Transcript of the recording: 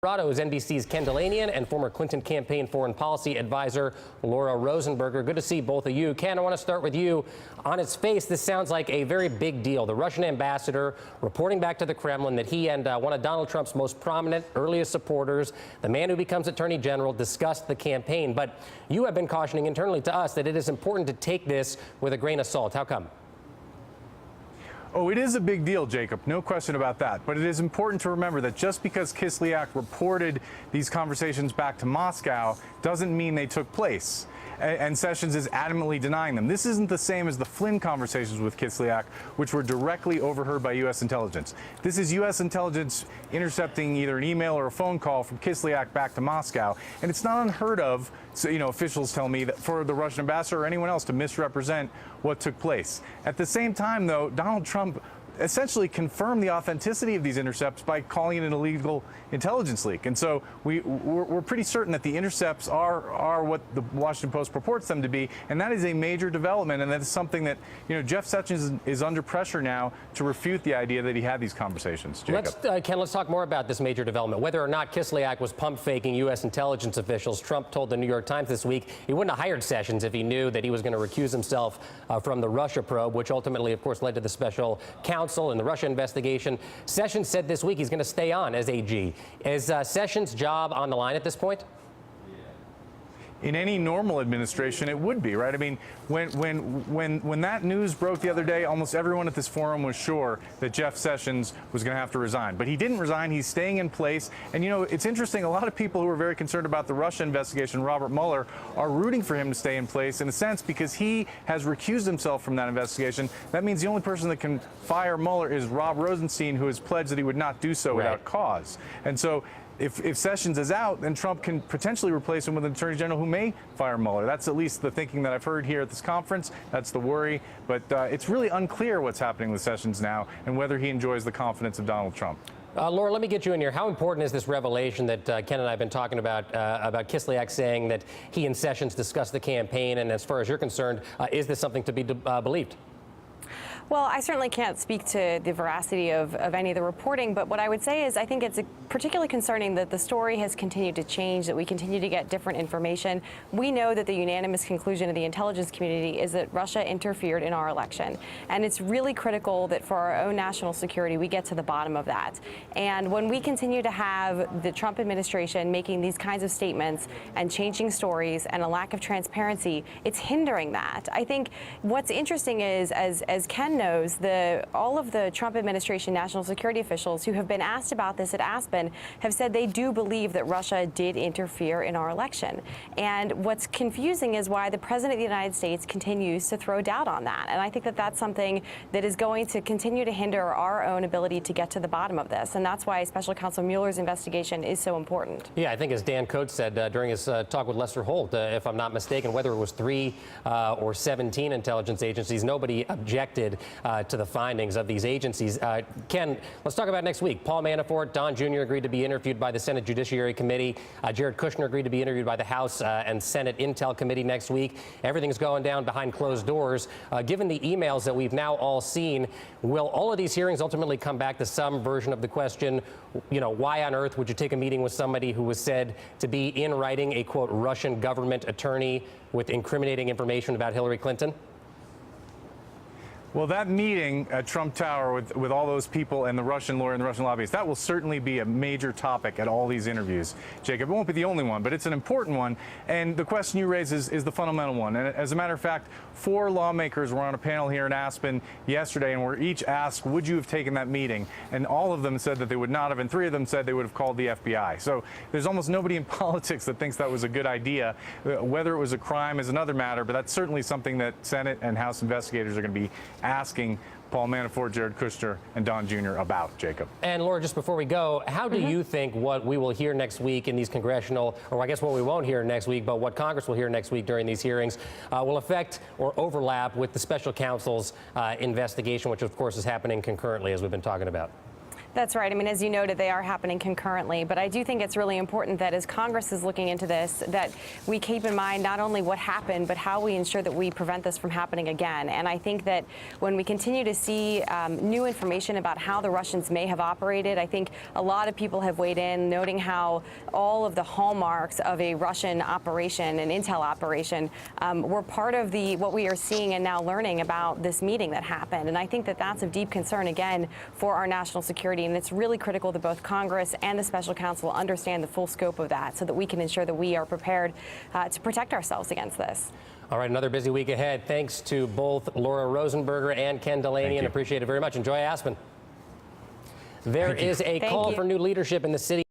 Colorado is NBC's Ken Dilanian and former Clinton campaign foreign policy advisor Laura Rosenberger. Good to see both of you. Ken, I want to start with you. On its face, this sounds like a very big deal. The Russian ambassador reporting back to the Kremlin that he and one of Donald Trump's most prominent, earliest supporters, the man who becomes attorney general, discussed the campaign. But you have been cautioning internally to us that it is important to take this with a grain of salt. How come? Oh, it is a big deal, Jacob. No question about that. But it is important to remember that just because Kislyak reported these conversations back to Moscow doesn't mean they took place. And Sessions is adamantly denying them. This isn't the same as the Flynn conversations with Kislyak, which were directly overheard by U.S. intelligence. This is U.S. intelligence intercepting either an email or a phone call from Kislyak back to Moscow. And it's not unheard of, so, officials tell me, that for the Russian ambassador or anyone else to misrepresent what took place. At the same time, though, Donald Trump essentially confirmed the authenticity of these intercepts by calling it an illegal intelligence leak. And so we're pretty certain that the intercepts are what the Washington Post purports them to be, and that is a major development, and that is something that, Jeff Sessions is under pressure now to refute the idea that he had these conversations. Jacob. Ken, let's talk more about this major development. Whether or not Kislyak was pump faking U.S. intelligence officials, Trump told the New York Times this week he wouldn't have hired Sessions if he knew that he was going to recuse himself from the Russia probe, which ultimately, of course, led to the special counsel in the Russia investigation. Sessions said this week he's going to stay on as AG. Is Sessions' job on the line at this point? In any normal administration, it would be, right? I mean, when that news broke the other day, almost everyone at this forum was sure that Jeff Sessions was going to have to resign. But he didn't resign. He's staying in place. And, it's interesting. A lot of people who are very concerned about the Russia investigation, Robert Mueller, are rooting for him to stay in place in a sense because he has recused himself from that investigation. That means the only person that can fire Mueller is Rob Rosenstein, who has pledged that he would not do so without cause. And so if Sessions is out, then Trump can potentially replace him with an attorney general who may fire Mueller. That's at least the thinking that I've heard here at this conference. That's the worry. But it's really unclear what's happening with Sessions now and whether he enjoys the confidence of Donald Trump. Laura, let me get you in here. How important is this revelation that Ken and I have been talking about Kislyak saying that he and Sessions discussed the campaign? And as far as you're concerned, is this something to be believed? Well, I certainly can't speak to the veracity of any of the reporting, but what I would say is I think it's particularly concerning that the story has continued to change, that we continue to get different information. We know that the unanimous conclusion of the intelligence community is that Russia interfered in our election. And it's really critical that for our own national security, we get to the bottom of that. And when we continue to have the Trump administration making these kinds of statements and changing stories and a lack of transparency, it's hindering that. I think what's interesting is, as Ken knows, all of the Trump administration national security officials who have been asked about this at Aspen have said they do believe that Russia did interfere in our election. And what's confusing is why the President of the United States continues to throw doubt on that. And I think that that's something that is going to continue to hinder our own ability to get to the bottom of this. And that's why Special Counsel Mueller's investigation is so important. Yeah, I think as Dan Coates said during his talk with Lester Holt, if I'm not mistaken, whether it was 3 or 17 intelligence agencies, nobody objected to the findings of these agencies. Ken, let's talk about next week. Paul Manafort, Don Jr. agreed to be interviewed by the Senate Judiciary Committee. Jared Kushner agreed to be interviewed by the House and Senate Intel Committee next week. Everything's going down behind closed doors. Given the emails that we've now all seen, will all of these hearings ultimately come back to some version of the question, why on earth would you take a meeting with somebody who was said to be in writing a, quote, Russian government attorney with incriminating information about Hillary Clinton? Well, that meeting at Trump Tower with all those people and the Russian lawyer and the Russian lobbyist, that will certainly be a major topic at all these interviews. Jacob, it won't be the only one, but it's an important one. And the question you raise is the fundamental one. And as a matter of fact, 4 lawmakers were on a panel here in Aspen yesterday and were each asked, would you have taken that meeting? And all of them said that they would not have, and 3 of them said they would have called the FBI. So there's almost nobody in politics that thinks that was a good idea. Whether it was a crime is another matter, but that's certainly something that Senate and House investigators are going to be asking Paul Manafort, Jared Kushner, and Don Jr. about, Jacob. And Laura, just before we go, how do you think what we will hear next week in these congressional, or I guess what we won't hear next week, but what Congress will hear next week during these hearings will affect or overlap with the special counsel's investigation, which of course is happening concurrently as we've been talking about? That's right. I mean, as you noted, they are happening concurrently. But I do think it's really important that as Congress is looking into this, that we keep in mind not only what happened, but how we ensure that we prevent this from happening again. And I think that when we continue to see new information about how the Russians may have operated, I think a lot of people have weighed in, noting how all of the hallmarks of a Russian operation, an intel operation, were part of what we are seeing and now learning about this meeting that happened. And I think that that's of deep concern, again, for our national security. And it's really critical that both Congress and the special counsel understand the full scope of that so that we can ensure that we are prepared to protect ourselves against this. All right, another busy week ahead. Thanks to both Laura Rosenberger and Ken Delaney, and appreciate it very much. Enjoy Aspen. There is a call for new leadership in the city.